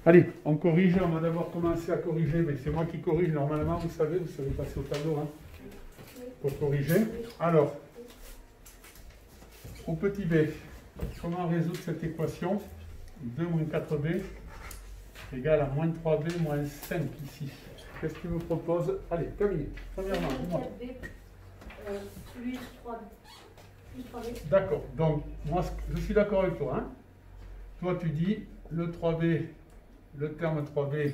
Allez, on corrige, on va d'abord commencer à corriger, mais c'est moi qui corrige normalement, vous savez passer au tableau hein, pour corriger. Alors, au petit b, comment résoudre cette équation? 2 moins 4b égale à moins 3b moins 5 ici. Qu'est-ce qu'il me propose? Allez, Camille, premièrement, dis-moi. 4b plus 3b. D'accord, donc moi je suis d'accord avec toi. Hein. Toi tu dis le 3b, le terme 3b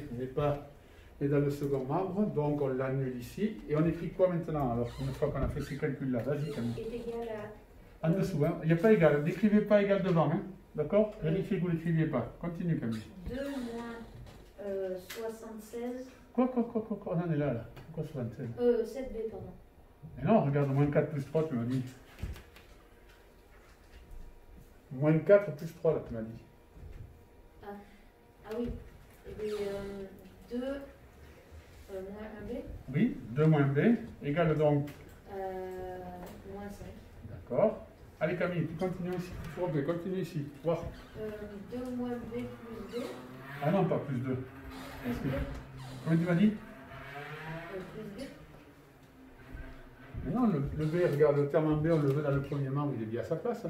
est dans le second membre, donc on l'annule ici. Et on écrit quoi maintenant? Alors, une fois qu'on a fait ces calculs-là, vas-y Camille. Est égal à... En dessous, hein. Il n'y a pas égal, n'écrivez pas égal devant, hein. D'accord? Vérifiez que vous n'écriviez pas. Continue Camille. 2 moins 76. Quoi, on en est là. Pourquoi 76? 7b, pardon. Mais non, regarde, moins 4 plus 3, tu m'as dit. Moins 4 plus 3, là, tu m'as dit. Ah oui. Et bien, 2 moins 1b. Oui, 2 moins b égale donc. Moins 5. D'accord. Allez Camille, tu continues ici. Continue ici. Voir. 2 moins b plus 2. Ah non, pas plus 2. Plus b. Comment tu m'as dit? Plus b. Mais non, le b, regarde, le terme en b, on le veut dans le premier membre, il est bien à sa place.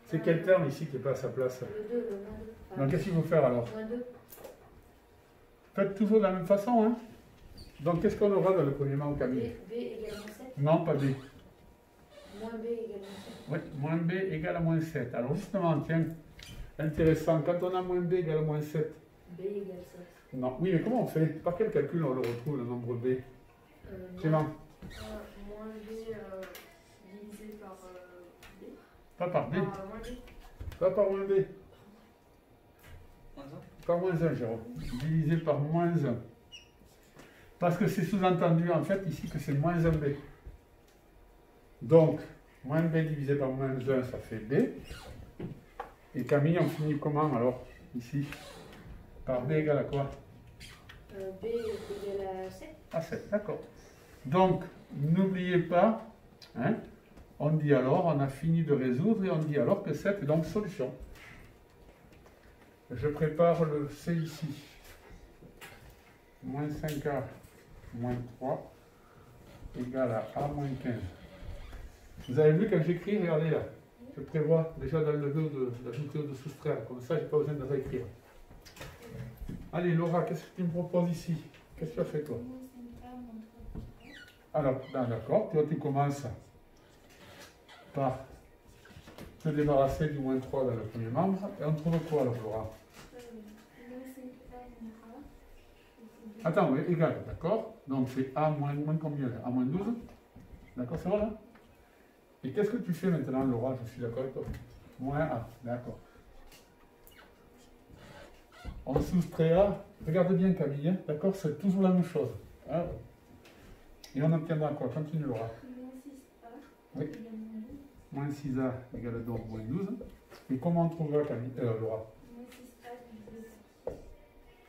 C'est quel terme ici qui n'est pas à sa place? Le 2, le moins 2. Donc qu'est-ce qu'il faut faire alors? Moins 2. Faites toujours de la même façon. Hein. Donc qu'est-ce qu'on aura dans le premier membre, Camille? B égale moins 7. Non, pas b. Moins b égale moins 7. Oui, moins b égale à moins 7. Alors justement, tiens, intéressant, quand on a moins b égale à moins 7. B égale 7. Non, oui, mais comment on fait? Par quel calcul on le retrouve, le nombre b? Clément? Moins b divisé par b. Pas par b. Moins b. Pas par moins b. Par moins 1, Jérôme. Divisé par moins 1. Parce que c'est sous-entendu, en fait, ici, que c'est moins 1b. Donc, moins b divisé par moins 1, ça fait b. Et Camille, on finit comment, alors, ici? Par b égale à quoi? B égale à 7. À 7, d'accord. Donc, n'oubliez pas, hein, on dit alors, on a fini de résoudre, et on dit alors que 7 est donc solution. Je prépare le C ici. Moins 5A moins 3 égale à A moins 15. Vous avez vu quand j'écris, regardez là. Je prévois déjà d'enlever ou d'ajouter ou de soustraire. Comme ça, je n'ai pas besoin de réécrire. Allez, Laura, qu'est-ce que tu me proposes ici? Qu'est-ce que tu as fait toi? Alors, d'accord, toi tu commences par te débarrasser du moins 3 dans le premier membre. Et on trouve quoi alors, Laura? Attends, oui, égal, d'accord. Donc c'est A moins combien? A moins 12. D'accord, c'est voilà. Et qu'est-ce que tu fais maintenant, Laura? Je suis d'accord avec toi. Moins A, d'accord. On soustrait A. Regarde bien, Camille, hein, d'accord? C'est toujours la même chose. Hein. Et on obtiendra quoi? Continue, Laura. Oui. Moins 6A égale donc moins 12. Et comment on trouvera, Camille, Laura?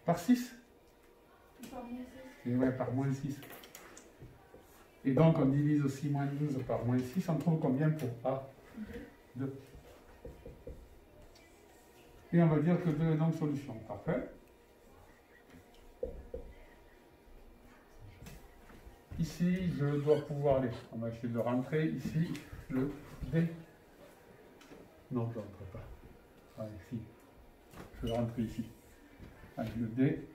Par 6? Et ouais, par moins 6. Et donc on divise aussi moins 12 par moins 6. On trouve combien pour A? 2. Et on va dire que 2 est donc solution. Parfait. Ici, je dois pouvoir aller. On va essayer de rentrer ici le D. Non, je ne rentre pas. Allez, si. Je vais rentrer ici. Allez, le D.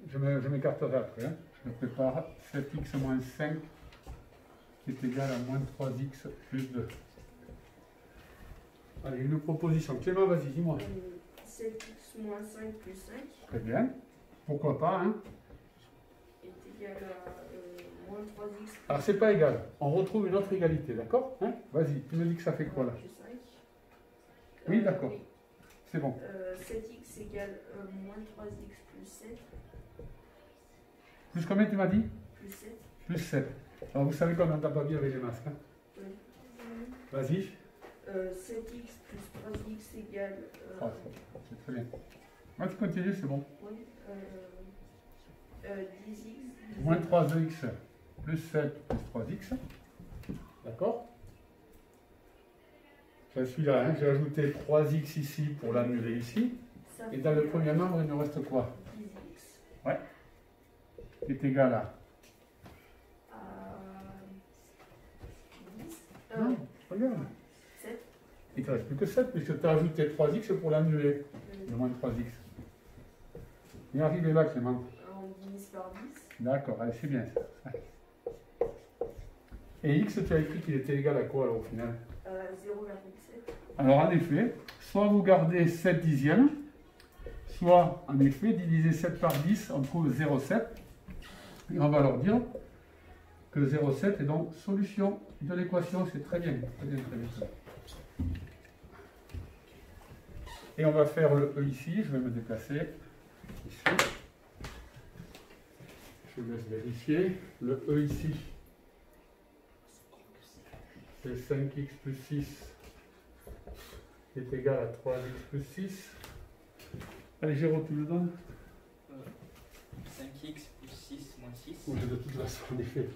Je m'écarterai après. Hein. Je prépare 7x moins 5 qui est égal à moins 3x plus 2. Allez, une proposition. Clément, vas-y, dis-moi. 7x moins 5 plus 5. Très bien. Pourquoi pas, hein? Est égal à moins 3x. Alors, c'est pas égal. On retrouve une autre égalité, d'accord? Hein? Vas-y, tu me dis que ça fait quoi là? Plus 5. Oui, d'accord. Oui. C'est bon. 7x égale moins 3x plus 7. Plus combien tu m'as dit? Plus 7. Plus 7. Alors, vous savez qu'on n'entend pas bien avec les masques. Hein? Oui. Vas-y. 7x plus 3x égale... c'est très bien. Moi, tu continues, c'est bon. Oui. 10x. Moins 3x plus 7 plus 3x. D'accord? Je suis là, hein? J'ai ajouté 3x ici pour l'annuler ici. Ça Et dans le fait, premier membre, il nous reste quoi? 10x. Ouais. Qui est égal à... À 10. Non, regarde. 7. Il ne te reste plus que 7 puisque tu as ajouté 3x pour l'annuler. Le moins 3x. Il est arrivé là, Clément. On divise par 10. D'accord, allez, c'est bien ça. Et x, tu as écrit qu'il était égal à quoi alors au final? 0,7. Alors en effet, soit vous gardez 7 dixièmes, soit en effet, diviser 7 par 10, on trouve 0,7. Et on va leur dire que 0,7 est donc solution de l'équation. C'est très bien, très bien, très bien. Et on va faire le E ici, je vais me déplacer ici. Je vous laisse vérifier. Le E ici, c'est 5x plus 6 qui est égal à 3x plus 6. Allez, Géraud, tu me donnes 5x plus 6 moins 6. Oui, de toute façon, en effet.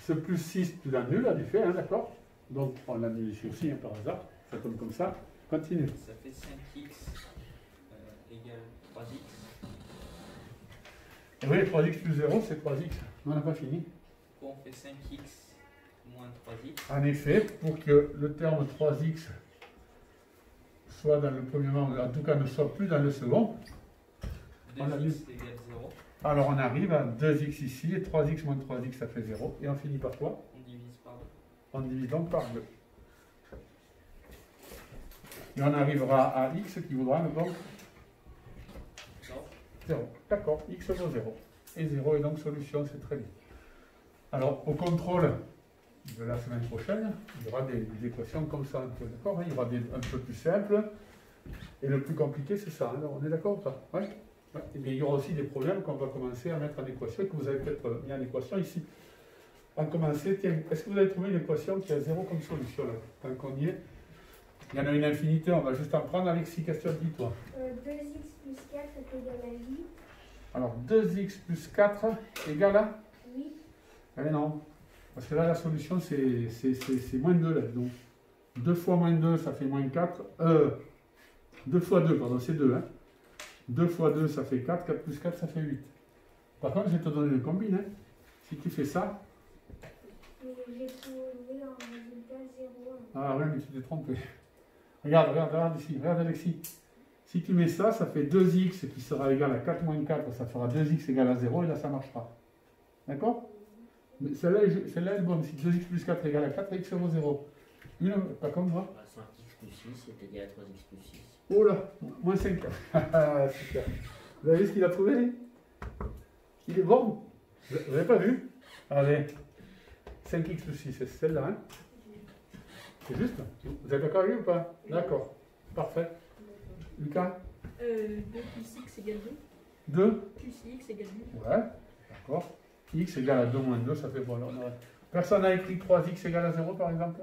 Ce plus 6, tu l'annules, en effet, hein, d'accord? Donc, on l'annule ici aussi, hein, par hasard. Ça tombe comme ça. Continue. Ça fait 5x égale 3x. Et oui, 3x plus 0, c'est 3x. On n'a pas fini. On fait 5x moins 3x. En effet, pour que le terme 3x soit dans le premier membre, en tout cas ne soit plus dans le second, on a 2x égale 0. alors on arrive à 2x ici, et 3x moins 3x, ça fait 0. Et on finit par quoi? On divise par 2. On divise donc par 2. Et on arrivera à x qui vaudra donc 0. D'accord, x vaut 0. Et 0 est donc solution, c'est très bien. Alors, au contrôle de la semaine prochaine, il y aura des équations comme ça. D'accord, hein? Il y aura des un peu plus simples. Et le plus compliqué, c'est ça. Alors, on est d'accord ou pas? Ouais. Ouais. Mais il y aura aussi des problèmes qu'on va commencer à mettre en équation, que vous avez peut-être mis en équation ici. On va commencer. Tiens, est-ce que vous avez trouvé une équation qui a 0 comme solution là? Tant qu'on y est. Il y en a une infinité, on va juste en prendre. Alexis, qu'est-ce que tu as dit, toi? 2x plus 4 est égal à 8. Alors, 2x plus 4 égale à? 8. Eh non. Parce que là, la solution, c'est moins 2. Là. Donc, 2 fois moins 2, ça fait moins 4. 2 fois 2, pardon, c'est 2. Hein. 2 fois 2, ça fait 4. 4 plus 4, ça fait 8. Par contre, je vais te donner une combine. Hein. Si tu fais ça... Mais j'ai trouvé en résultat 0. Ah ouais, mais tu t'es trompé. Regarde ici. Regarde, Alexis. Si tu mets ça, ça fait 2x qui sera égal à 4 moins 4. Ça fera 2x égale à 0. Et là, ça marchera. D'accord? Mais celle-là est bonne. Si 2x plus 4 égale à 4, x vaut 0. Une, pas comme moi. 5x plus 6 est égal à 3x plus 6. Oh là, moins 5. Super. Vous avez vu ce qu'il a trouvé, lui? Il est bon. Vous n'avez pas vu? Allez. 5x plus 6, c'est celle-là. Hein? C'est juste? Vous êtes d'accord avec lui ou pas? D'accord. Parfait. Lucas? 2 plus x égale 2. 2? Plus x égale 8. Ouais. D'accord. X égale à 2 moins 2, ça fait bon. Alors, personne n'a écrit 3x égale à 0 par exemple?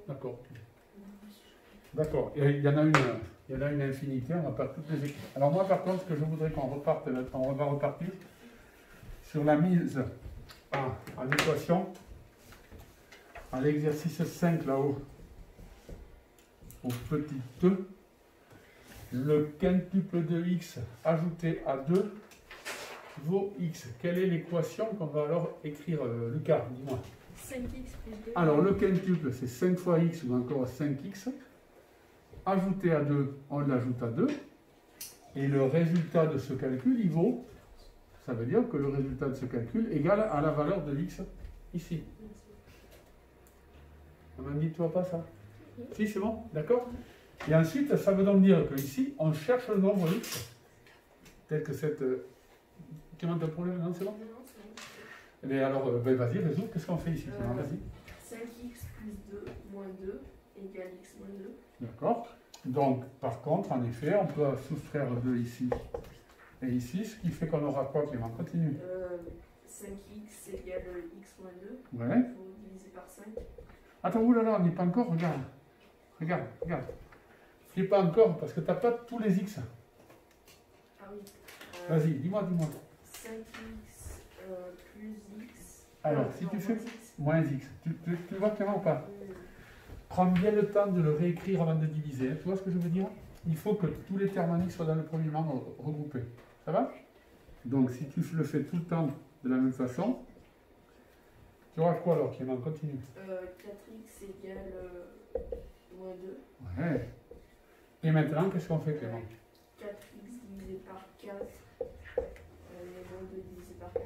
D'accord. D'accord. Il y en a une infinité, on ne va pas toutes les écrire. Alors moi par contre, ce que je voudrais qu'on reparte, on va repartir sur la mise en équation, à l'exercice 5 là-haut, au petit e, le quintuple de x ajouté à 2 vaut x. Quelle est l'équation qu'on va alors écrire, Lucas? Dis-moi. 5x plus 2. Alors, le quintuple, c'est 5 fois x ou encore 5x. Ajouté à 2, on l'ajoute à 2. Et le résultat de ce calcul, il vaut, ça veut dire que le résultat de ce calcul égale à la valeur de x ici. On m'a dit, tu vois pas ça? Si, c'est bon? D'accord? Et ensuite, ça veut donc dire qu'ici, on cherche le nombre x, tel que cette... Tu m'as un problème? Non, c'est bon? Eh bien alors, vas-y, résous. Qu'est-ce qu'on fait ici? Vas-y. 5x plus 2 moins 2 égale x moins 2. D'accord. Donc, par contre, en effet, on peut soustraire 2 ici et ici, ce qui fait qu'on aura quoi, Clément? Continue. 5x égale x moins 2. Ouais. Il faut diviser par 5. Attends, oulala, on n'est pas encore, regarde. Regarde. Tu n'es pas encore, parce que tu n'as pas tous les x. Ah oui. Vas-y, dis-moi. 5x plus x. Alors, si tu fais moins x. moins x, tu vois Clément ou pas? Prends bien le temps de le réécrire avant de diviser. Tu vois ce que je veux dire? il faut que tous les termes en x soient dans le premier membre regroupés. Ça va? Donc, si tu le fais tout le temps de la même façon, tu auras quoi alors, Clément? Continue. 4x égale moins 2. Ouais. Et maintenant, qu'est-ce qu'on fait, Clément? 4x divisé par 4, moins 2 divisé par 4.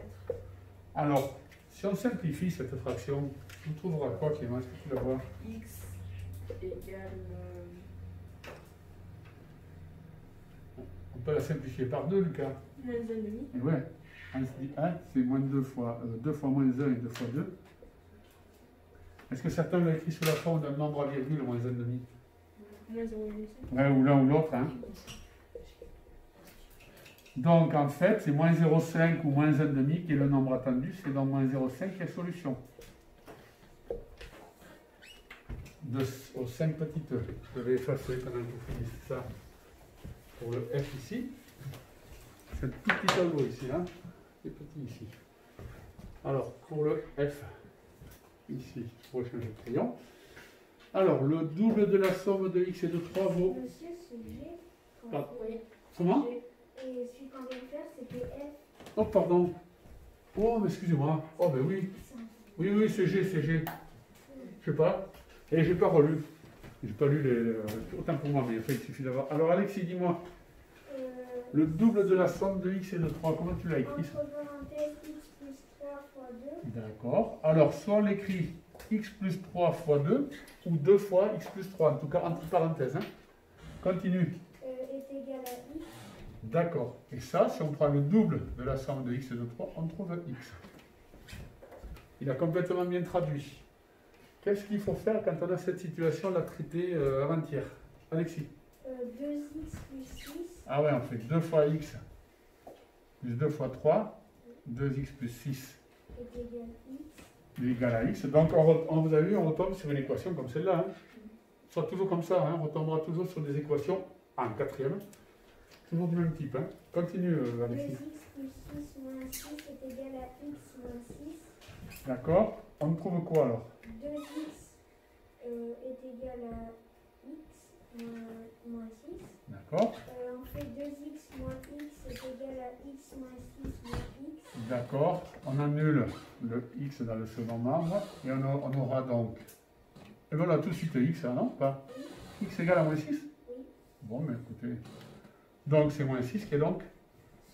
Alors, si on simplifie cette fraction, on trouvera quoi, Clément? Est-ce que tu la vois? X égale... On peut la simplifier par 2, Lucas. Moins 1,5. Et ouais. C'est moins 2 fois, 2 fois moins 1 et 2 fois 2. Est-ce que certains l'ont écrit sous la forme d'un nombre à virgule, moins 1,5? Moins 0,5. Ouais, ou l'un ou l'autre. Hein. Donc, en fait, c'est moins 0,5 ou moins 1,5 qui est le nombre attendu. C'est donc moins 0,5 qui est solution. Aux 5 petites e. Je vais effacer pendant que vous finissez ça pour le f ici. C'est tout petit tableau ici, hein, et petit ici. Alors, pour le f, ici, pour changer de crayon. Alors, le double de la somme de x et de 3 vaut... Monsieur, ce G, Ah. Oui. Comment? et celui qu'on vient de faire, c'était F. Oh, pardon. Oh, mais excusez-moi. Oh, ben oui. Oui, oui, c'est G, c'est G. Je sais pas. Et j'ai pas relu. J'ai pas lu les... autant pour moi, mais en fait, il suffit d'avoir... Alors, Alexis, dis-moi. Le double de la somme de x et de 3, comment tu l'as écrit? Entre parenthèses, x plus 3 fois 2. D'accord. Alors, soit on l'écrit x plus 3 fois 2, ou 2 fois x plus 3, en tout cas entre parenthèses. Hein. Continue. Est égal à x. D'accord. Et ça, si on prend le double de la somme de x et de 3, on trouve x. Il a complètement bien traduit. Qu'est-ce qu'il faut faire quand on a cette situation, l'a traitée avant-hier? Alexis? 2x plus 6. Ah ouais, on fait 2 fois x plus 2 fois 3, 2x plus 6 Est égal à x. est égal à x. Donc, on vous a vu, on retombe sur une équation comme celle-là. Hein. Soit toujours comme ça, hein. On retombera toujours sur des équations en quatrième. Toujours du même type. Hein. Continue, Alexis. 2x plus 6 moins 6 est égal à x moins 6. D'accord. On trouve quoi alors? 2x est égal à x moins 6. D'accord. On fait 2x moins x est égal à x moins 6 moins x. D'accord. On annule le x dans le second membre. Et on aura donc... Et voilà, tout de suite x, hein, non? Pas x égale à moins 6? Oui. Bon, mais écoutez... Donc, c'est moins 6 qui est donc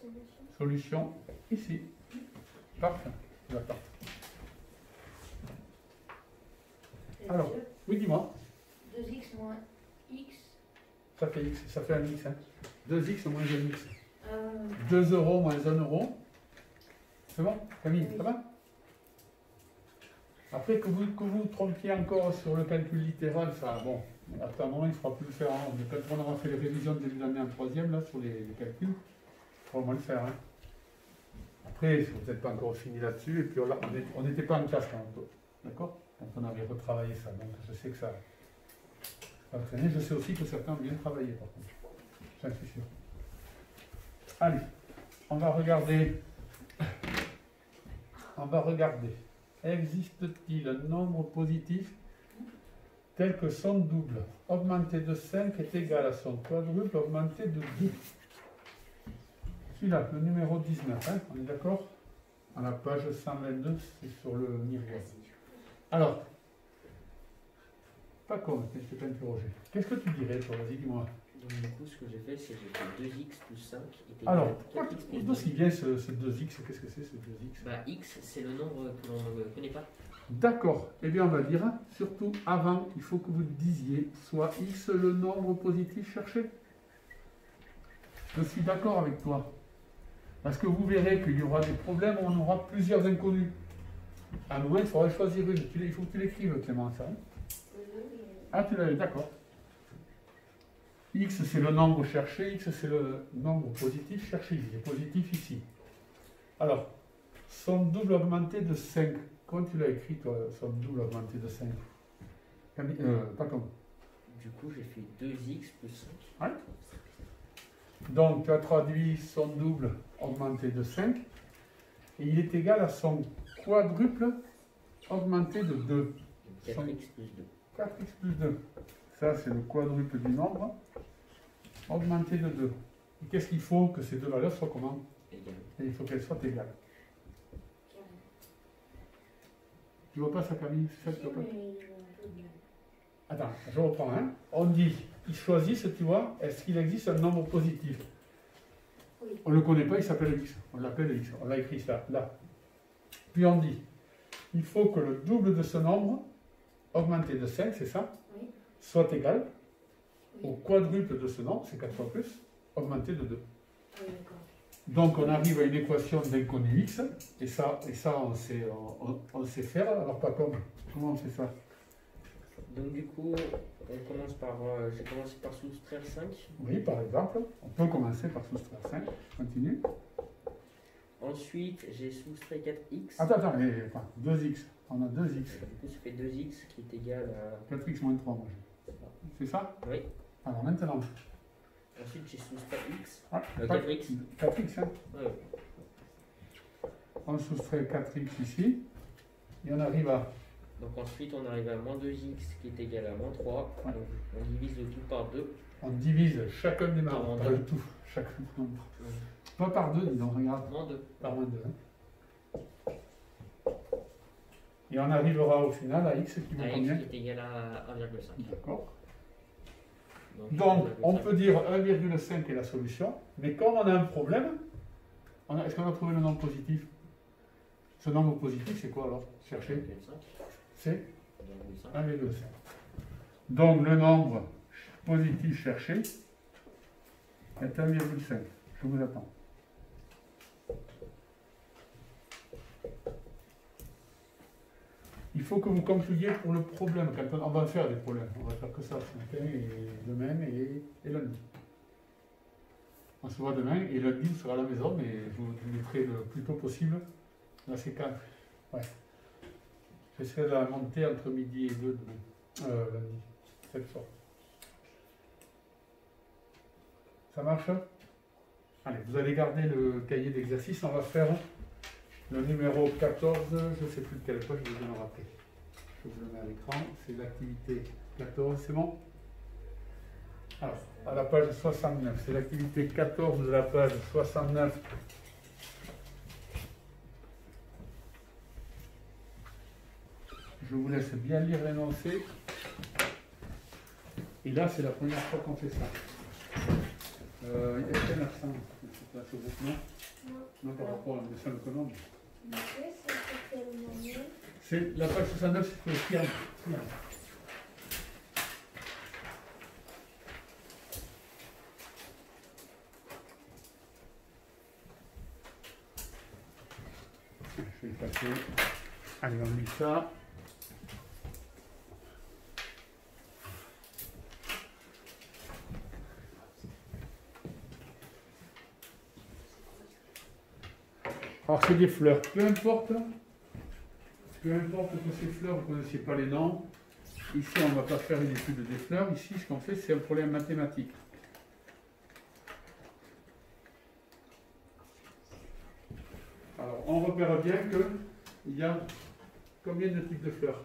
Solution. solution ici. Parfait. D'accord. Alors, oui, dis-moi. 2x moins x. Ça fait x, ça fait un x. Hein. 2x moins 1x. Euh, 2 € moins 1 euro. C'est bon, Camille, Oui. ça va? Après, que vous trompiez encore sur le calcul littéral, ça, bon, à un moment, il ne faudra plus le faire. Hein. Quand on aura fait les révisions de début d'année en troisième, là, sur les calculs, il faudra au moins le faire. Hein. Après, vous n'êtes pas encore fini là-dessus, et puis on n'était pas en classe quand d'accord? Quand on avait retravaillé ça, donc je sais que ça a traîné. Je sais aussi que certains ont bien travaillé, par contre. J'en suis sûr. Allez, on va regarder. On va regarder. Existe-t-il un nombre positif tel que son double augmenté de 5 est égal à son quadruple augmenté de 2? Celui-là, le numéro 19, hein, on est d'accord? À la page 122, c'est sur le miroir. Alors, pas con, je t'ai pas interrogé. Qu'est-ce que tu dirais, toi? Vas-y, dis-moi. Donc, du coup, ce que j'ai fait, c'est que j'ai fait 2x plus 5 est égal Alors, à 4x plus 2. aussi bien ce 2x, qu'est-ce que c'est ce 2x? Bah, x, c'est le nombre que l'on ne connaît pas. D'accord. Eh bien, on va dire, surtout avant, il faut que vous disiez soit x le nombre positif cherché. Je suis d'accord avec toi. Parce que vous verrez qu'il y aura des problèmes où on aura plusieurs inconnus. À un moment, il faudra choisir une. Il faut que tu l'écrives, Clément, ça. Hein? Ah, tu l'as eu, d'accord. X, c'est le nombre cherché. X, c'est le nombre positif cherché. Il est positif ici. Alors, son double augmenté de 5. Comment tu l'as écrit, toi, son double augmenté de 5? Pas comme. Du coup, j'ai fait 2x plus 5. Ouais. Donc, tu as traduit son double augmenté de 5. Et il est égal à son quadruple augmenté de 2. Donc 4x plus 2. 4x plus 2. Ça, c'est le quadruple du nombre. augmenté de 2. Et qu'est-ce qu'il faut que ces deux valeurs soient comment? Égal. Et il faut qu'elles soient égales. Tu vois pas ça, Camille? C'est ça que tu vois pas? Attends, je reprends. Hein. On dit, ils choisissent, tu vois, est-ce qu'il existe un nombre positif? Oui. On ne le connaît pas, il s'appelle X. On l'appelle X. On l'a écrit ça, là. Puis on dit, il faut que le double de ce nombre, augmenté de 5, c'est ça, Oui. soit égal Oui. au quadruple de ce nombre, c'est 4 fois plus, augmenté de 2. Ah oui, d'accord. Donc on arrive à une équation d'inconnu X, et ça on sait faire, alors pas comme. Comment on fait ça? Donc du coup, on commence par, j'ai commencé par soustraire 5. Oui, par exemple, on peut commencer par soustraire 5. Continue. Ensuite, j'ai soustrait 4x. Attends, 2x. On a 2x. Du coup, ça fait 2x qui est égal à... 4x moins 3, moi. C'est ça? Oui. Alors maintenant. Ensuite, j'ai soustrait x. Ah, 4x. 4x, hein. Ouais. On soustrait 4x ici. Et on arrive à... Donc ensuite, on arrive à moins 2x qui est égal à moins 3. Ouais. Donc, on divise le tout par 2. On divise chacun des nombres, Par pas deux. le tout, chacun des nombres. Pas par 2, dis donc, regarde. Moins 2. Par moins 2. Hein. Et on arrivera au final à x qui vaut À combien? x qui est égal à 1,5. D'accord. Donc, on peut dire 1,5 est la solution, mais comme on a un problème, est-ce qu'on a trouvé le nombre positif? Ce nombre positif, c'est quoi alors? Cherchez. 1,5. C'est 1,5. 1,5. Donc, le nombre positif cherché est 1,5. Je vous attends. Il faut que vous concluiez pour le problème. Quand on va faire des problèmes, on va faire que ça ce matin et demain et lundi. On se voit demain et lundi on sera à la maison, mais je vous mettrai le plus tôt possible. Là c'est quand? Ouais. J'essaierai de la monter entre midi et 2 demain. Lundi. Cette fois. Ça marche? Allez, vous allez garder le cahier d'exercice. On va faire le numéro 14, je ne sais plus de quelle page, je vais vous le rappeler. Je vous le mets à l'écran, c'est l'activité 14, c'est bon? Alors, à la page 69, c'est l'activité 14 de la page 69. Je vous laisse bien lire l'énoncé. Et là, c'est la première fois qu'on fait ça. Il y a quel accent sur ce groupe, non? Non, par rapport à la dessin économe. C'est la page 69, c'est pour le triangle. Je vais le passer. Allez, on met ça. Alors c'est des fleurs, peu importe que ces fleurs, vous ne connaissiez pas les noms. Ici, on ne va pas faire une étude des fleurs. Ici, ce qu'on fait, c'est un problème mathématique. Alors, on repère bien qu'il y a combien de types de fleurs?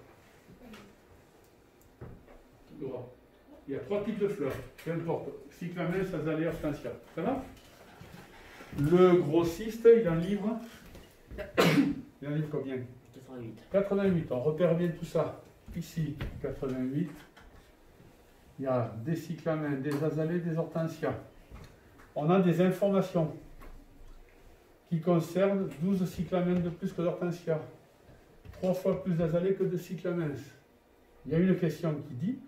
Laura. Il y a 3 types de fleurs, peu importe. Cyclamens, azalée, hortensia. Ça va? Le grossiste, il en livre. Il en livre combien? 88. 88. On repère bien tout ça. Ici, 88. Il y a des cyclamens, des azalées, des hortensias. On a des informations qui concernent 12 cyclamens de plus que d'hortensias. 3 fois plus d'azalées que de cyclamens. Il y a une question qui dit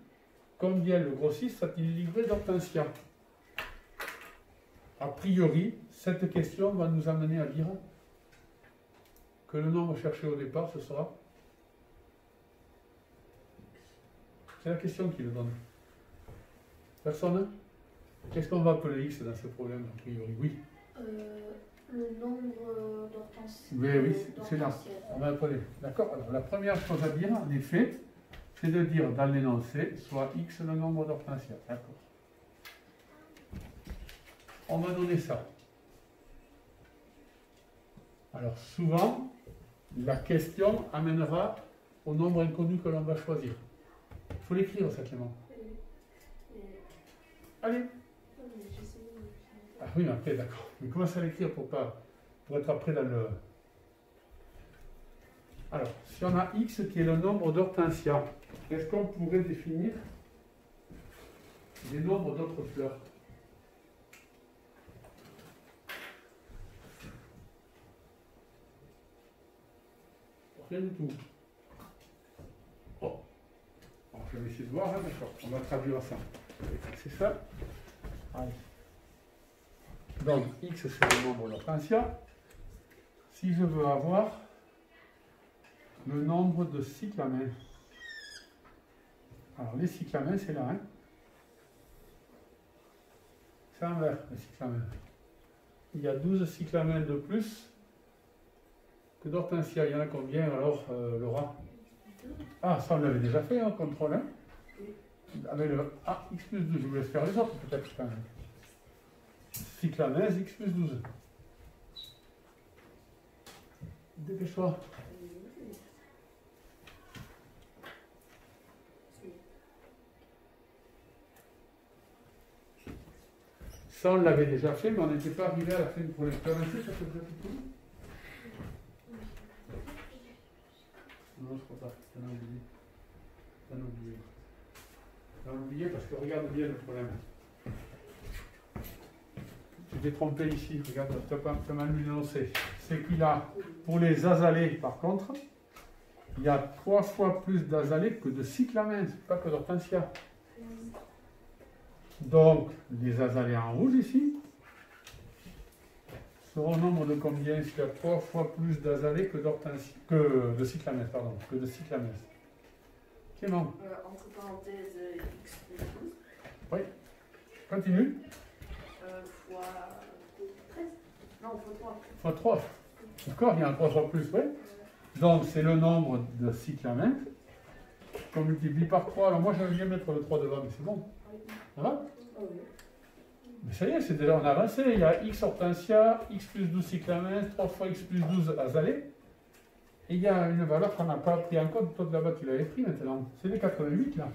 combien le grossiste a-t-il livré d'hortensias? A priori, cette question va nous amener à dire que le nombre cherché au départ, ce sera... C'est la question qui le donne. Personne? Qu'est-ce qu'on va appeler X dans ce problème, a priori? Oui. Le nombre d'hortensias. Oui, c'est là. On va appeler. D'accord? Alors, la première chose à dire, en effet, c'est de dire dans l'énoncé, soit X le nombre d'hortensias. D'accord. On va donner ça. Alors, souvent, la question amènera au nombre inconnu que l'on va choisir. Il faut l'écrire, ça, Clément. Allez. oui, mais après, d'accord. Mais comment ça l'écrire pour être après dans le... Alors, si on a x qui est le nombre d'hortensias, est-ce qu'on pourrait définir des nombres d'autres fleurs? Rien du tout. Bon. Alors, je vais essayer de voir, hein, d'accord. On va traduire ça. C'est ça. Allez. Donc, x, c'est le nombre d'hortensias. Si je veux avoir le nombre de cyclamens. Alors, les cyclamens, c'est là. Hein. C'est en vert, les cyclamens. Il y a 12 cyclamens de plus que d'hortensias. Il y en a combien alors, Laura? Ah, ça on l'avait déjà fait, hein, contrôle. Hein. Avec le x plus 12, je vous laisse faire les autres peut-être quand même. Cyclamens, x plus 12. Dépêche-toi. Ça, on l'avait déjà fait, mais on n'était pas arrivé à la fin pour l'expérimenter, ça fait déjà tout. Non, je crois pas. T'en as oublié. T'en as oublié. T'en as oublié parce que regarde bien le problème. Tu t'es trompé ici, regarde, tu m'as énoncé. C'est qu'il a, pour les azalées par contre, il y a 3 fois plus d'azalées que de cyclamens, pas que d'hortensias. Donc, les azalées en rouge ici seront au nombre de combien s'il y a 3 fois plus d'azalées que de cyclamens, pardon, que de cyclamens. Clément. Entre parenthèses, x plus 12. Oui. Continue. Fois 13. Non, fois 3. Fois 3. D'accord, il y a un 3 fois plus, oui. Donc, c'est le nombre de cyclamens qu'on multiplie par 3. Alors, moi, j'avais bien mettre le 3 devant, mais c'est bon. Ça va? Mais ça y est, c'est déjà on a avancé. Il y a x hortensia, x plus 12 cyclamens, 3 fois x plus 12 azalées. Et il y a une valeur qu'on n'a pas pris en compte. Toi, de là-bas, tu l'avais pris maintenant. C'est les 88, là.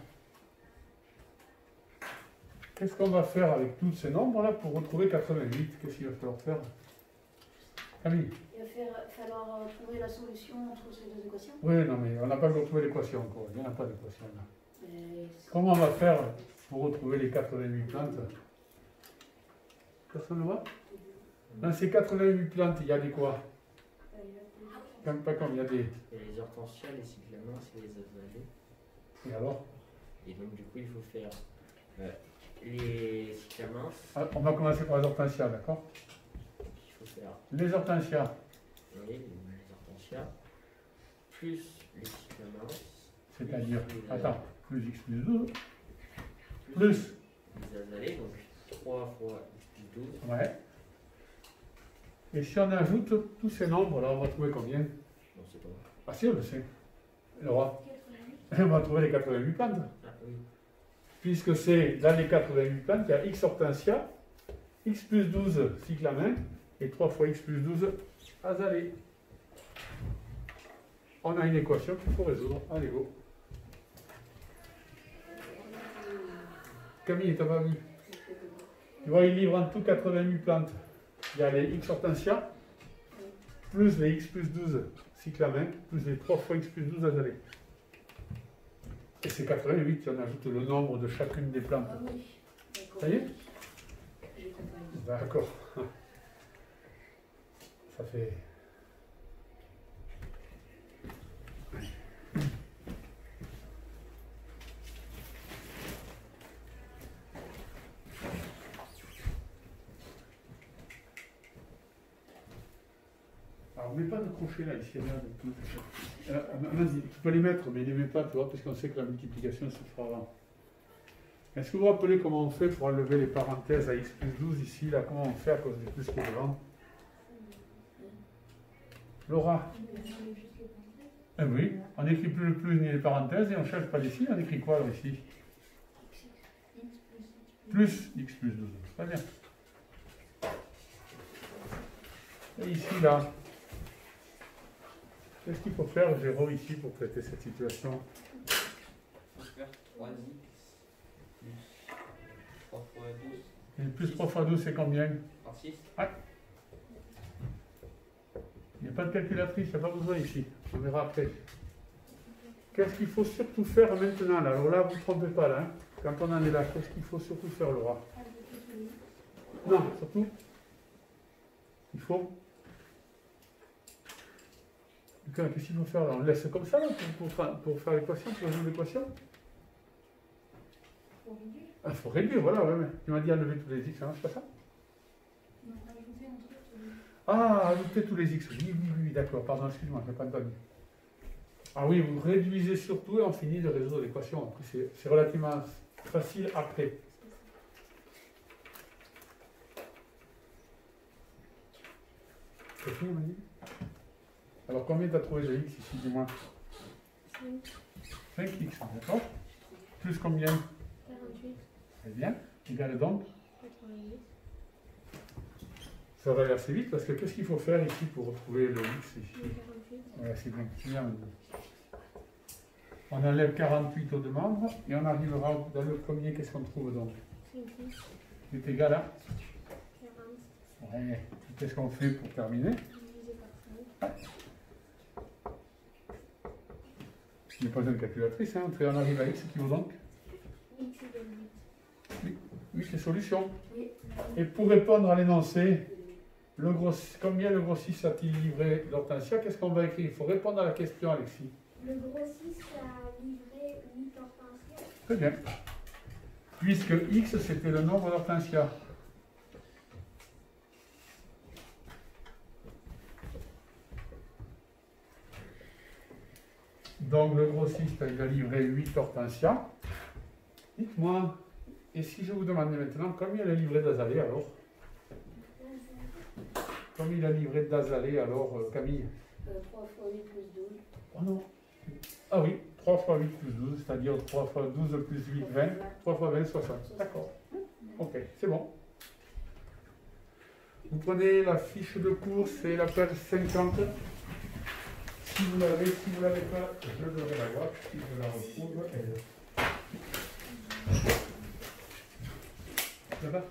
Qu'est-ce qu'on va faire avec tous ces nombres-là pour retrouver 88? Qu'est-ce qu'il va falloir faire? Camille? Il va falloir trouver la solution entre ces deux équations. Oui, non, mais on n'a pas retrouvé l'équation encore. Il n'y en a pas d'équation, là. Mais... Comment on va faire pour retrouver les 88 plantes? Personne ne voit? Dans ces 88 plantes, il y a des quoi? Pas comme il y a des... Il y a les hortensias, les cyclamens et les azalées. Et alors? Et donc, du coup, il faut faire les cyclamens. Ah, on va commencer par les hortensias, d'accord? Il faut faire Les hortensias. les hortensias plus les cyclamens. C'est-à-dire, attends, plus x plus 12, plus, les azalées, donc 3 fois x plus 12. ouais. Et si on ajoute tous ces nombres, là, on va trouver combien? Non, c'est pas vrai. Ah si, on le sait. Le roi. On va trouver les 88 plantes. Ah oui. Puisque c'est, dans les 88 plantes, il y a x hortensia, x plus 12 cyclamens, et 3 fois x plus 12 azalées. On a une équation qu'il faut résoudre. Allez, go. Camille, t'as pas vu? Tu vois, il livre en tout 88 plantes. Il y a les x hortensia, plus les x plus 12 cyclamens, plus les 3 fois x plus 12 azalées. Et c'est 88, on ajoute le nombre de chacune des plantes. Ah oui, d'accord. Ça y est? J'ai compris. D'accord. Ça fait... Alors, on ne met pas de crochet là, ici, là. Vas-y, tu peux les mettre, mais ne les mets pas, tu vois, parce qu'on sait que la multiplication se fera avant. Est-ce que vous vous rappelez comment on fait pour enlever les parenthèses à x plus 12 ici, là, comment on fait à cause du plus qui est devant? Laura? Eh oui, on n'écrit plus le plus ni les parenthèses et on ne cherche pas d'ici, on écrit quoi alors ici? Plus x plus 12, très bien. Et ici, là, qu'est-ce qu'il faut faire, Géraud, ici, pour traiter cette situation? On va faire 3x plus 3 fois 12 Et plus 3 fois 12, c'est combien? 36. Il n'y a pas de calculatrice, il n'y a pas besoin ici. On verra après. Qu'est-ce qu'il faut surtout faire maintenant là? Alors là, vous ne vous trompez pas là. Hein. Quand on en est là, qu'est-ce qu'il faut surtout faire, Laura? Non, surtout, il faut. Qu'est-ce qu'il faut faire là? On laisse comme ça là, pour faire l'équation, pour résoudre l'équation? Il faut réduire, voilà. Ouais, mais tu m'as dit enlever tous les x, hein, c'est pas ça? Ah, ajouter tous les x. Oui, d'accord, pardon, excuse-moi, je n'ai pas entendu. Ah oui, vous réduisez surtout et on finit de résoudre l'équation. Après, c'est relativement facile après. C'est fini, Mani? Alors, combien tu as trouvé de x ici, dis-moi? 5x, d'accord? Plus combien? 48, Très bien. Égal donc? 88. Ça va aller assez vite parce que qu'est-ce qu'il faut faire ici pour retrouver le x ici? 48. Ouais, c'est bien. C'est bien. On enlève 48 aux deux membres et on arrivera dans le premier. Qu'est-ce qu'on trouve donc? 56, C'est égal à? 40, Ouais. Qu'est-ce qu'on fait pour terminer? divisé par 5. Il n'y a pas besoin de calculatrice. Hein. On arrive à x qui vaut donc? X égale 8. 8 les solutions. Oui. Et pour répondre à l'énoncé, combien le gros 6 a-t-il livré d'hortensia? Qu'est-ce qu'on va écrire? Il faut répondre à la question, Alexis. Le gros 6 a livré 8 hortensias. Très bien. Puisque x, c'était le nombre d'hortensia. Donc le grossiste, il a livré 8 hortensias. Dites-moi, et si je vous demandais maintenant combien il a livré d'azalées alors? Combien il a livré d'azalées alors, Camille? 3 fois 8 plus 12. Oh non. Ah oui, 3 fois 8 plus 12, c'est-à-dire 3 fois 12 plus 8, 20. 3 fois 20, 60. D'accord. Ok, c'est bon. Vous prenez la fiche de course et la page 50. Si vous l'avez, si vous ne l'avez pas, je devrais l'avoir. Si je la retrouve, elle est là-bas.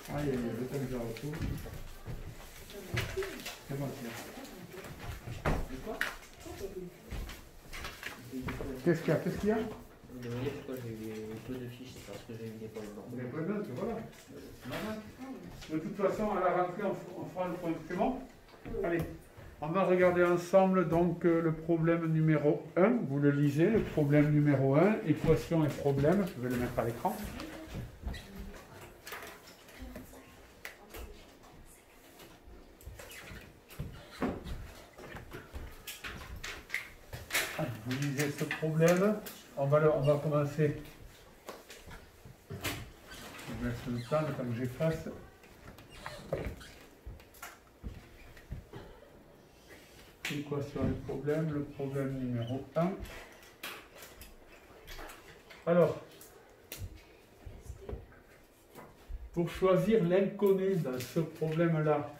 Ah, il y a le temps que je la retrouve. C'est bon, tiens. Qu'est-ce qu'il y a? Qu'est-ce qu'il y a? Vous me demandez pourquoi j'ai eu peu de fiches, c'est parce que j'ai eu des points blancs. Vous n'avez pas de notes, voilà. C'est normal. De toute façon, à la rentrée, on fera le point. C'est bon? Allez, on va regarder ensemble donc le problème numéro 1. Vous le lisez, le problème numéro 1, équation et problème. Je vais le mettre à l'écran. Allez, vous lisez ce problème. On va commencer. Je laisse le temps que j'efface. Équation et le problème numéro 1. Alors, pour choisir l'inconnu dans ce problème-là,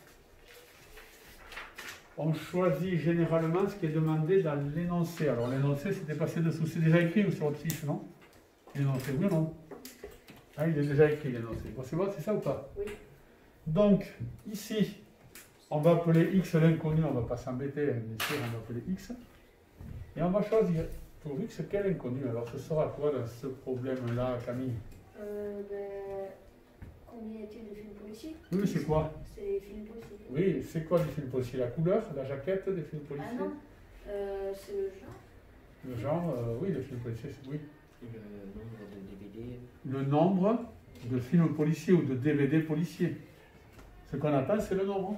on choisit généralement ce qui est demandé dans l'énoncé. Alors l'énoncé, c'était passé dessous. C'est déjà écrit ou sur votre fiche, non? L'énoncé, oui ou non? Ah, il est déjà écrit l'énoncé. Bon, c'est bon, c'est ça ou pas? Oui. Donc, ici, on va appeler x l'inconnu, on ne va pas s'embêter, bien sûr, on va appeler x. Et on va choisir pour x quel inconnu. Alors ce sera quoi dans ce problème-là, Camille? Combien y a-t-il de films policiers? Oui, c'est quoi? C'est les films policiers. Oui, c'est quoi des films policiers? La couleur, la jaquette des films Ah policiers? non, c'est le genre. Le genre, oui, les films policiers, oui. Le nombre de DVD. Le nombre de films policiers ou de DVD policiers. Ce qu'on attend, c'est le nombre.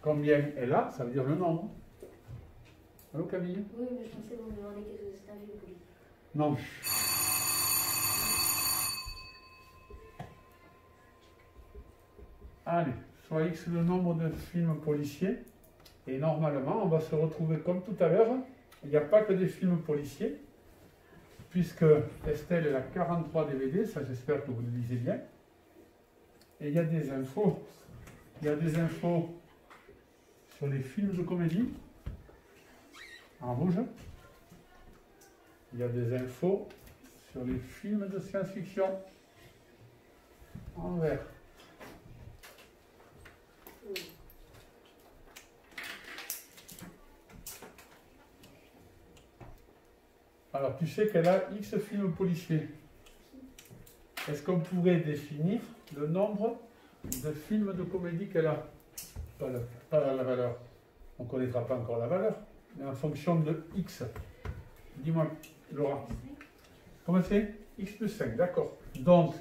Combien est là, ça veut dire le nombre. Allô, Camille? Oui, mais je pensais que vous me demandez qu'est-ce que c'est un film policier. Non. Allez, soit x le nombre de films policiers. Et normalement, on va se retrouver comme tout à l'heure. Il n'y a pas que des films policiers. Puisque Estelle, elle a 43 DVD. Ça, j'espère que vous le lisez bien. Et il y a des infos. Il y a des infos sur les films de comédie. En rouge. Il y a des infos sur les films de science-fiction en vert. Alors, tu sais qu'elle a X films policiers. Est-ce qu'on pourrait définir le nombre de films de comédie qu'elle a? Pas la valeur. On ne connaîtra pas encore la valeur, mais en fonction de X. Dis-moi, Laura. Comment c'est? X plus 5, d'accord. Donc,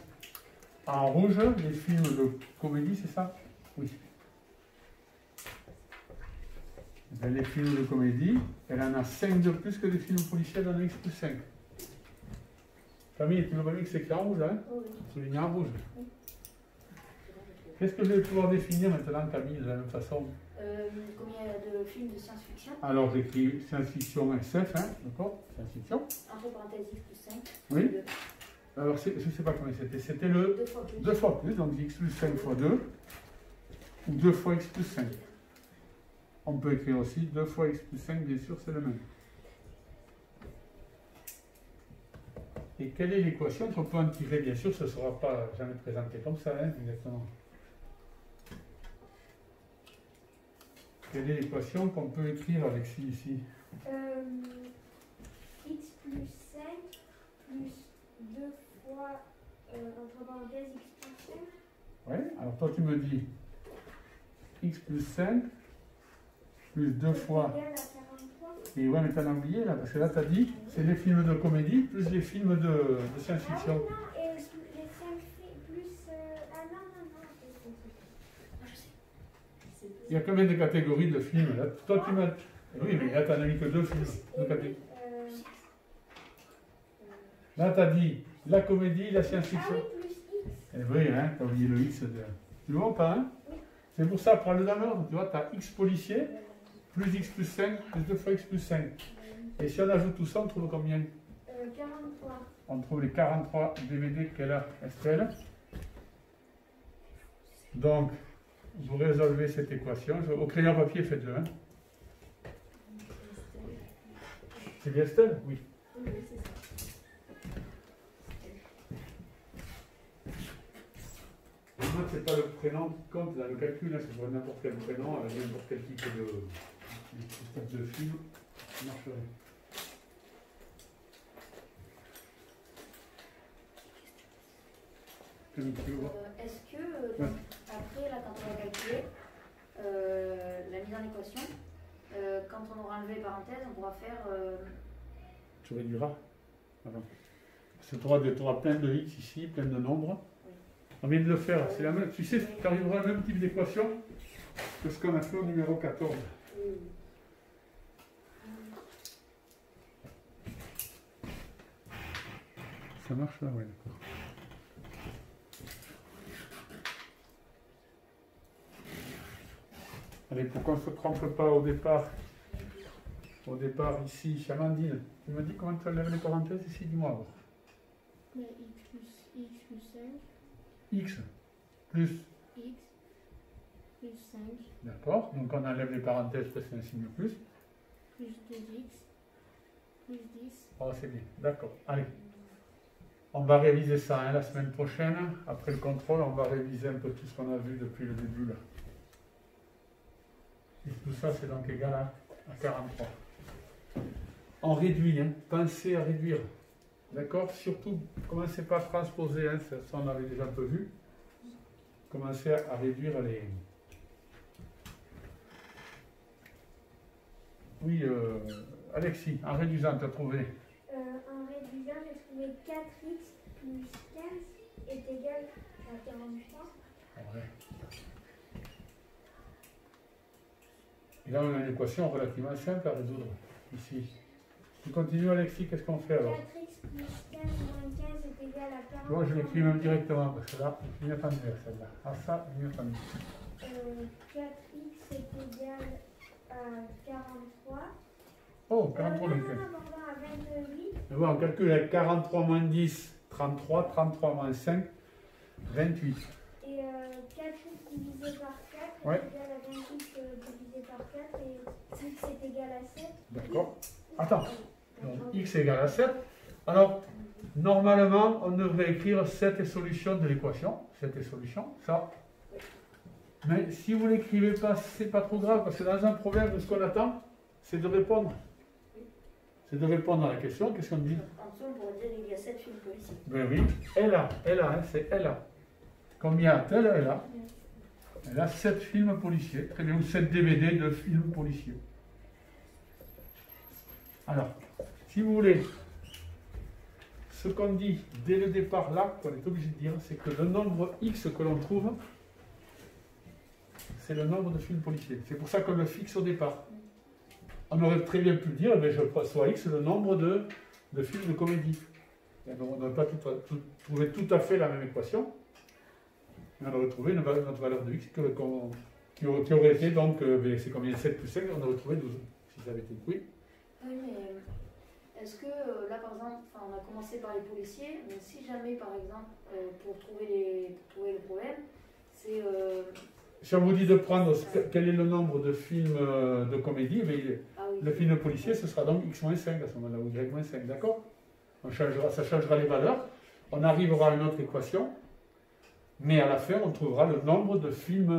en rouge, les films de comédie, c'est ça? Oui. Les films de comédie, elle en a 5 de plus que les films policiers, elle en a X plus 5. Camille, tu m'as dit que c'est écrit en rouge, hein? Oui. Souligné en rouge. Qu'est-ce que je vais pouvoir définir maintenant, Camille, de la même façon? Combien de films de science-fiction? Alors, j'écris science-fiction SF, hein? D'accord? Science-fiction. Entre parenthèses, X plus 5. Oui. Alors, je ne sais pas combien c'était. C'était le 2 fois plus. 2 fois plus, donc X plus 5 fois 2, ou 2 fois X plus 5. On peut écrire aussi 2 fois X plus 5, bien sûr, c'est le même. Et quelle est l'équation qu'on peut en tirer? Bien sûr, ce ne sera pas jamais présenté comme ça, hein, exactement. Quelle est l'équation qu'on peut écrire, Alexis, ici? X plus 5 plus 2 fois, entre parenthèses, X plus 5. Oui, alors toi tu me dis X plus 5 plus 2 fois. Égal à 43. Et ouais, mais t'en as oublié là, parce que là t'as dit c'est les films de comédie plus les films de Ah oui, science-fiction. non, et les 5 plus. Ah non, non, non. Ah, je sais. Il y a combien de catégories de films là? Toi tu m'as. Oui, mais là t'en as mis que 2 films. Deux catégories. Là t'as dit la comédie, la Ah science-fiction. oui, plus X. Eh oui, hein, t'as oublié le X. Tu vois ou pas, hein? Oui. C'est pour ça, prends-le dans l'ordre. Tu vois, t'as X policier, plus X plus 5, plus 2 fois X plus 5. Et si on ajoute tout ça, on trouve combien? 43. On trouve les 43 DVD qu'elle a, Estelle. Donc, vous résolvez cette équation. Au crayon à papier, faites-le. Hein. C'est bien Estelle? Oui. Oui, c'est ça. Moi, c'est pas le prénom qui compte dans le calcul, hein, c'est pour n'importe quel prénom, avec n'importe quel type de film, ça marcherait. Est-ce que, donc, après, là, quand on va calculer la mise en équation, quand on aura enlevé les parenthèses, on pourra faire. Tu réduiras. Voilà. Tu auras plein de X ici, plein de nombres. On vient de le faire, c'est la même. Tu sais, tu arriveras au même type d'équation que ce qu'on a fait au numéro 14. Ça marche là, oui, d'accord. Allez, pour qu'on ne se trompe pas au départ ici, Amandine, tu me dis comment tu enlèves les parenthèses ici, dis-moi alors. Mais X plus 5. X plus, X plus 5 d'accord, donc on enlève les parenthèses parce que c'est un signe plus. plus 2x plus 10. Oh, c'est bien, d'accord, allez. On va réviser ça hein, la semaine prochaine. Après le contrôle, on va réviser un peu tout ce qu'on a vu depuis le début là. Et tout ça, c'est donc égal à 43. On réduit, hein. Pensez à réduire. D'accord? Surtout, commencez pas à transposer, hein. Ça on avait déjà un peu vu. Commencez à réduire les... Oui, Alexis, en réduisant, tu as trouvé? En réduisant, j'ai trouvé 4x plus 15 est égal à 43. Ouais. Et là, on a une équation relativement simple à résoudre. Ici. Tu continues, Alexis, qu'est-ce qu'on fait alors? 4x plus 15 moins 15 est égal à 43. Moi, je l'écris même directement, parce que là, je m'y attendais à celle-là. Ah, ça, je m'y attendais. 4x est égal à 43. Oh, 43 non, moins non, 15. non, pardon, à 28. Mais bon, on calcule avec 43 moins 10, 33, 33 moins 5, 28. Et 4x divisé par 4 Ouais. est égal à 28 divisé par 4 et x est égal à 7. D'accord. Attends. Donc, x égale à 7. Alors, Normalement, on devrait écrire cette solution de l'équation. Cette solution, ça. Mais si vous ne l'écrivez pas, c'est pas trop grave, parce que dans un problème, ce qu'on attend, c'est de répondre. C'est de répondre à la question. Qu'est-ce qu'on dit? En dessous, on pourrait dire qu'il y a 7 films policiers. Ben oui, elle a, hein, c'est elle a. Combien a-t-elle? Elle a. Elle a 7 films policiers. Très bien, ou 7 DVD de films policiers. Alors, si vous voulez, ce qu'on dit dès le départ là, qu'on est obligé de dire, c'est que le nombre X que l'on trouve, c'est le nombre de films policiers. C'est pour ça qu'on le fixe au départ. On aurait très bien pu dire, je soit X le nombre de films de comédie. Et donc, on n'aurait pas trouvé tout à fait la même équation. Mais on aurait trouvé notre valeur de X qui aurait été donc, c'est combien? 7 plus 5, on aurait trouvé 12. Si ça avait été. Oui. Oui, mais est-ce que là, par exemple, on a commencé par les policiers, mais si jamais, par exemple, pour trouver le problème, c'est... Si on vous dit de prendre quel est le nombre de films de comédie, le film policier, ce sera donc X-5 à ce moment-là, ou Y-5, d'accord? Ça changera les valeurs, on arrivera à une autre équation, mais à la fin, on trouvera le nombre de films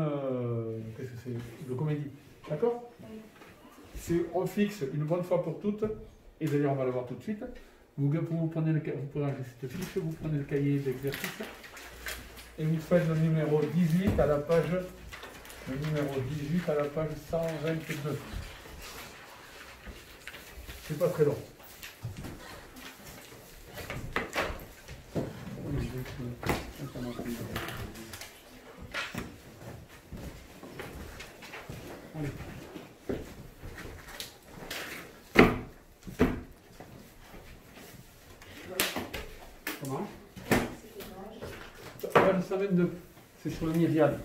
de comédie, d'accord? On fixe une bonne fois pour toutes, et d'ailleurs on va le voir tout de suite. Vous prenez cette fiche, vous prenez le cahier d'exercice, et vous faites le numéro 18 à la page... Le numéro 18 à la page 122. C'est pas très long. Allez. Comment? Page 122. C'est sur le myriade.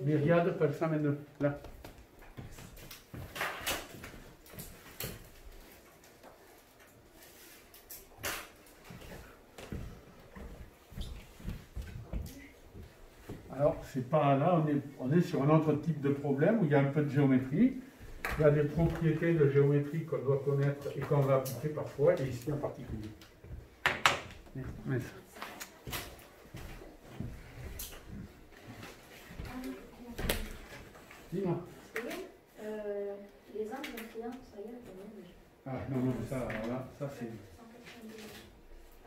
Myriade, page 122. Là. Alors, c'est pas là, on est sur un autre type de problème où il y a un peu de géométrie. Il y a des propriétés de géométrie qu'on doit connaître et qu'on va appliquer parfois, et ici en particulier. Mais ça. Dis-moi. Les angles de triangle, ça y est, Ah non, ça, alors là, ça c'est...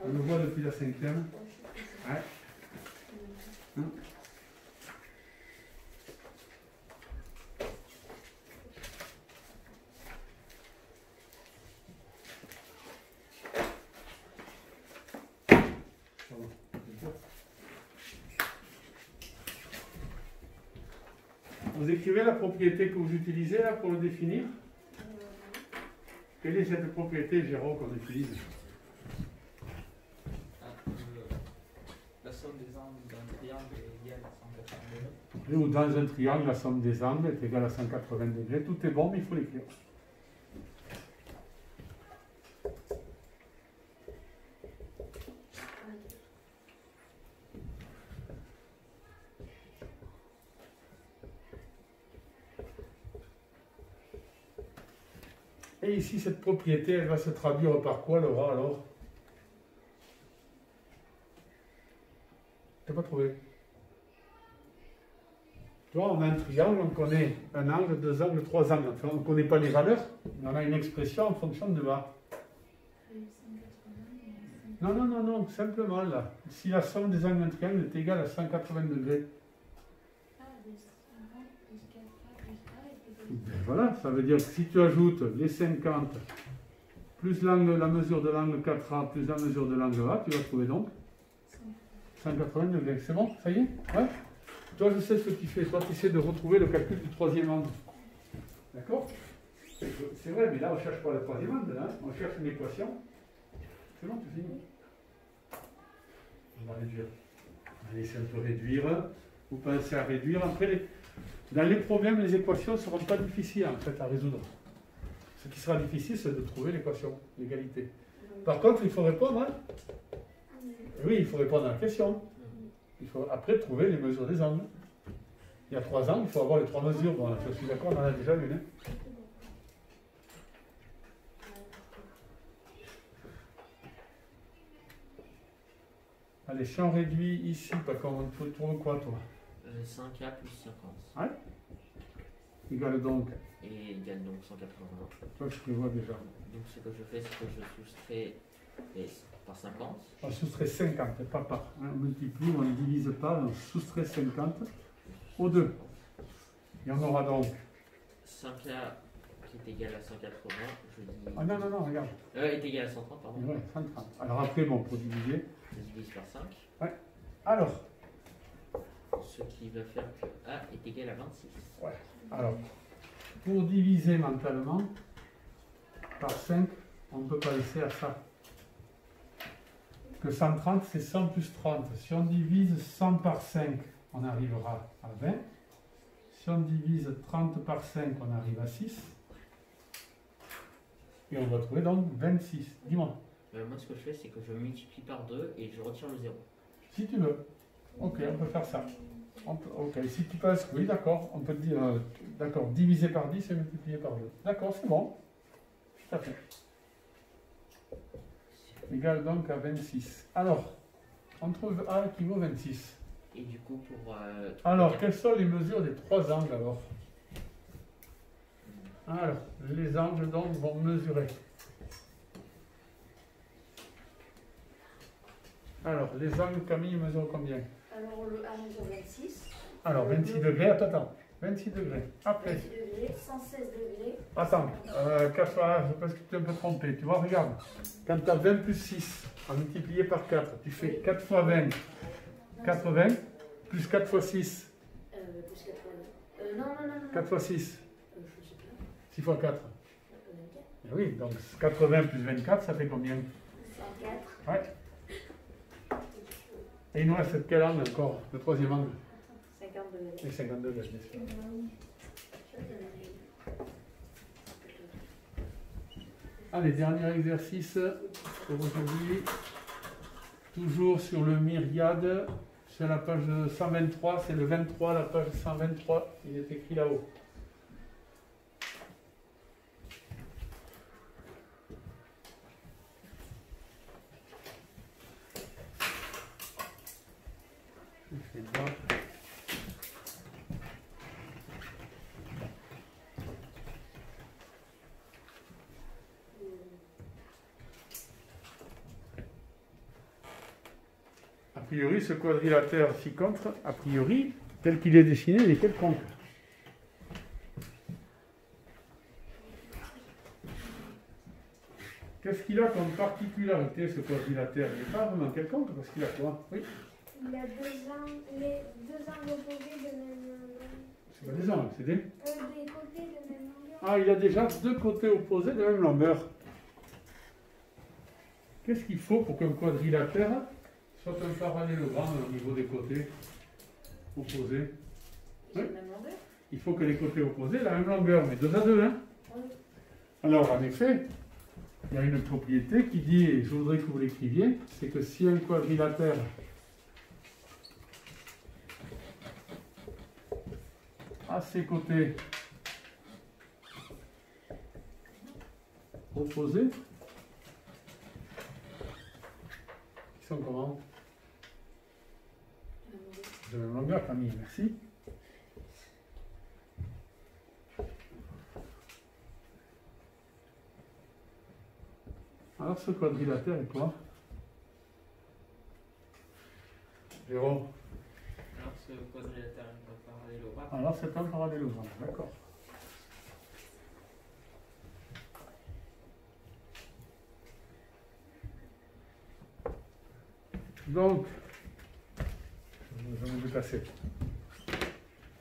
On le voit depuis la 5e. Ouais. Hein? Vous écrivez la propriété que vous utilisez là pour le définir? Quelle est cette propriété, Géraud, qu'on utilise? La somme des angles d'un triangle est égale à 180 degrés. Ou dans un triangle, la somme des angles est égale à 180 degrés. Tout est bon, mais il faut l'écrire. Et ici, cette propriété, elle va se traduire par quoi, Laura, alors? Tu n'as pas trouvé? Tu vois, on a un triangle, on connaît un angle, deux angles, trois angles. Enfin, on ne connaît pas les valeurs, mais on a une expression en fonction de là. Non, simplement là. Si la somme des angles d'un triangle est égale à 180 degrés. Ben voilà, ça veut dire que si tu ajoutes les 50 plus la mesure de l'angle 4A plus la mesure de l'angle A, tu vas trouver donc 180 degrés. C'est bon? Ça y est? Ouais? Toi, je sais ce que tu fais. Toi, tu essaies de retrouver le calcul du troisième angle. D'accord? C'est vrai, mais là, on ne cherche pas le troisième angle. Hein? On cherche une équation. C'est bon, tu finis? On va réduire. On va laisser un peu réduire. Vous pensez à réduire. Après, dans les problèmes, les équations ne seront pas difficiles en fait à résoudre. Ce qui sera difficile, c'est de trouver l'équation, l'égalité. Par contre, il faut répondre. Hein? Oui, il faut répondre à la question. Il faut après trouver les mesures des angles. Il y a 3 angles, il faut avoir les 3 mesures. Bon, je suis d'accord, on en a déjà une. Hein? Allez, champ réduit ici, parce qu'on trouve quoi, toi? 5A plus 50. Ouais. Égale donc, Et égale donc 180. toi je te vois déjà. Donc ce que je fais, c'est que je soustrais par 50. On soustrait 50, pas par. On multiplie, on ne divise pas, on soustrait 50 au 2. Il y en aura donc. 5A qui est égal à 180, je dis. Ah non, non, non, regarde. Est égal à 130, pardon. Ouais, 130. Alors après, bon, pour diviser. Je divise par 5. Ouais. Alors, Ce qui va faire que A est égal à 26. ouais. Alors, pour diviser mentalement par 5, on ne peut pas laisser à ça. Que 130, c'est 100 plus 30. Si on divise 100 par 5, on arrivera à 20. Si on divise 30 par 5, on arrive à 6. Et on va trouver donc 26. Dis-moi. Moi, ce que je fais, c'est que je multiplie par 2 et je retire le 0. Si tu veux. Ok, on peut faire ça. Ok, si tu passes, oui, d'accord, on peut dire, d'accord, diviser par 10 et multiplier par 2. D'accord, c'est bon. Tout à fait. Égal donc à 26. Alors, on trouve A qui vaut 26. Et du coup, pour. Alors, quelles sont les mesures des trois angles alors? Alors, les angles donc vont mesurer. Alors, les angles, Camille, mesurent combien? Alors le A mesure 26. Alors, 26 degrés, attends, 26 degrés. Après, 26 degrés, 116 degrés. attends, 4 fois, je pense que tu es un peu trompé. Tu vois, regarde, quand tu as 20 plus 6, à multiplier par 4, tu fais 4 fois 20, 80, plus 4 fois 6, Plus 80. Non, non, non, non. 4 fois 6, Je sais pas. 6 fois 4. 24. Eh oui, donc 80 plus 24, ça fait combien? 104. Ouais. Et il nous reste quel angle encore? Le troisième angle? 50 degrés. Et 50 degrés, bien sûr. Allez, dernier exercice pour aujourd'hui. Toujours sur le myriade, sur la page 123, c'est le 23, la page 123, il est écrit là-haut. Je fais là. A priori, ce quadrilatère ci-contre, a priori, tel qu'il est dessiné, il est quelconque. Qu'est-ce qu'il a comme particularité, ce quadrilatère? Il n'est pas vraiment quelconque, parce qu'il a quoi? Oui. Il a les deux angles opposés de même longueur. C'est pas des angles, c'est des... Des côtés de même longueur. Ah, il a déjà deux côtés opposés de même longueur. Qu'est-ce qu'il faut pour qu'un quadrilatère soit un parallélogramme au niveau des côtés opposés? C'est la même longueur. Il faut que les côtés opposés aient la même longueur, mais 2 à 2, hein? Oui. Alors, en effet, il y a une propriété qui dit, et je voudrais que vous l'écriviez, c'est que si un quadrilatère a ses côtés opposés, qui sont comment? De même longueur, Camille, merci. Alors, ce quadrilatère est quoi? Jérôme? Alors, ce quadrilatère est un parallélogramme. Alors, c'est un parallélogramme, d'accord. Donc, je vais me déplacer.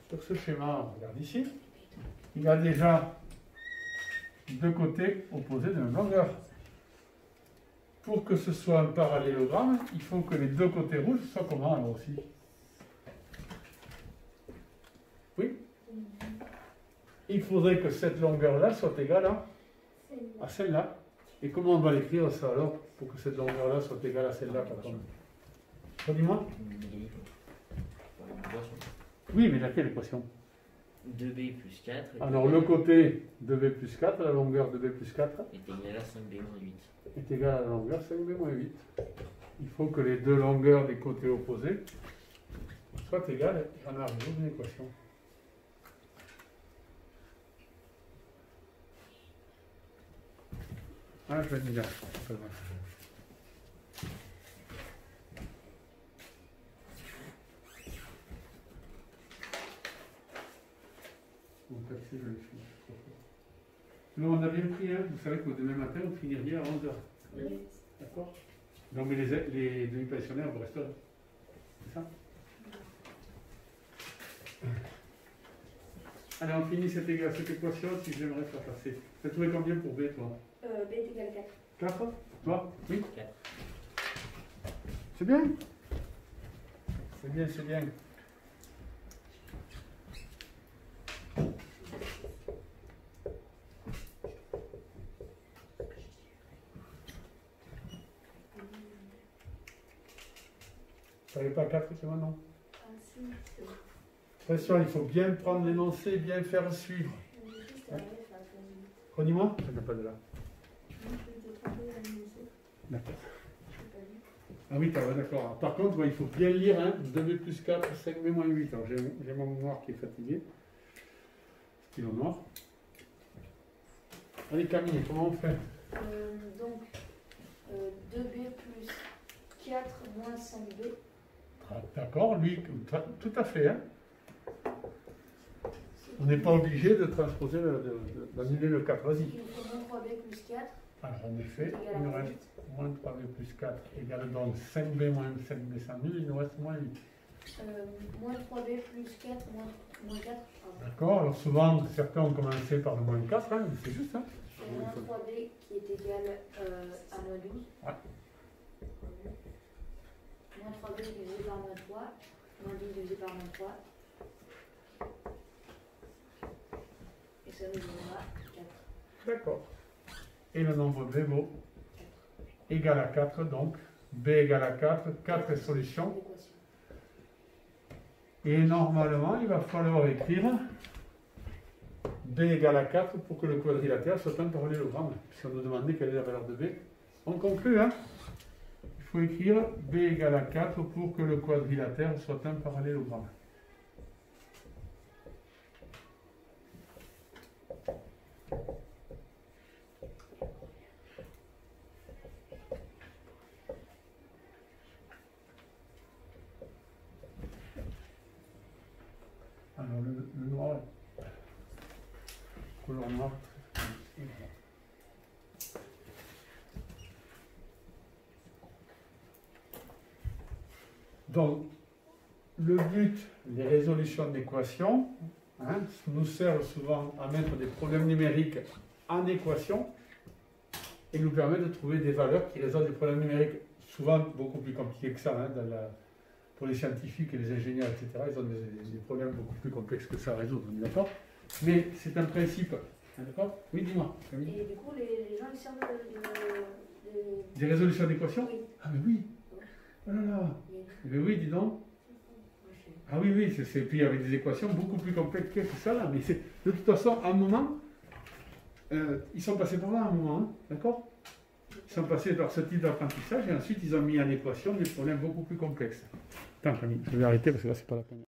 Sur ce schéma, on regarde ici, il y a déjà deux côtés opposés de même longueur. Pour que ce soit un parallélogramme, il faut que les deux côtés rouges soient comment alors aussi? Oui? Il faudrait que cette longueur-là soit égale à celle-là. Et comment on va l'écrire ça alors, pour que cette longueur-là soit égale à celle-là? Dis-moi. Oui, mais laquelle équation? 2b plus 4 Alors le côté de b plus 4, la longueur de b plus 4 est égal à 5b moins 8. est égale à la longueur 5b moins 8. Il faut que les deux longueurs des côtés opposés soient égales et on a résolu une équation. Ah, je vais dire. C'est pas grave. Bon, percer, je le finis. Là, on a bien pris, hein. Vous savez que demain matin, on finirait à 11h. Oui. D'accord? Non, mais les demi-pensionnaires, vous resterez. C'est ça? Allez, on finit cette équation si j'aimerais faire passer. Tu as trouvé combien pour B, toi? B est égal à 4. 4? Toi? Oui? 4. C'est bien? C'est bien, c'est bien. Ça n'est pas 4, c'est maintenant. Ah, si. Attention, il faut bien prendre l'énoncé et bien faire suivre. Redis-moi. Ça n'a pas de là. D'accord. Ah oui, d'accord. Par contre, il faut bien lire, hein, 2b plus 4, 5b moins 8. Alors j'ai mon noir qui est fatigué. Stylo noir. Allez Camille, comment on fait? Donc, 2b plus 4 moins 5b. Ah, d'accord, lui, tout à fait. Hein. On n'est pas obligé de transposer, d'annuler le 4. Vas-y. Il faut moins 3b plus 4. Alors en effet, Égal il nous à reste moins 3b plus 4 égale donc 5b moins 5b sans nul, il nous reste moins 8. Moins 3b plus 4 moins 4. Pardon. D'accord, alors souvent, certains ont commencé par le moins 4, hein, c'est juste ça. Et moins 3b qui est égal à moins 12. Ouais. Moins 3b divisé par moins 3. Moins 12 divisé par moins 3. Et ça nous donnera 4. D'accord. Et le nombre b vaut égal à 4, donc b égale à 4, 4 est solution. L'équation. Et normalement, il va falloir écrire b égale à 4 pour que le quadrilatère soit un parallélogramme. Puisqu'on nous demandait quelle est la valeur de b. On conclut, hein? Il faut écrire b égale à 4 pour que le quadrilatère soit un parallélogramme. Alors le noir, couleur noire. Donc, le but des résolutions d'équations, hein, nous sert souvent à mettre des problèmes numériques en équation et nous permet de trouver des valeurs qui résolvent des problèmes numériques souvent beaucoup plus compliqués que ça. Hein, pour les scientifiques et les ingénieurs, etc., ils ont des problèmes beaucoup plus complexes que ça à résoudre, d'accord? Mais c'est un principe, d'accord? Oui, dis-moi. Camille. Et du coup, les gens ils servent Des résolutions d'équations? Oui. Ah mais oui. Oh là là. Mais oui, dis donc. Ah oui, oui, c'est puis avec des équations beaucoup plus complexes que ça là. Mais c'est de toute façon, à un moment, ils sont passés par là à un moment, hein, d'accord? Ils sont passés par ce type d'apprentissage et ensuite ils ont mis en équation des problèmes beaucoup plus complexes. Attends, Camille, je vais arrêter parce que là, c'est pas la peine.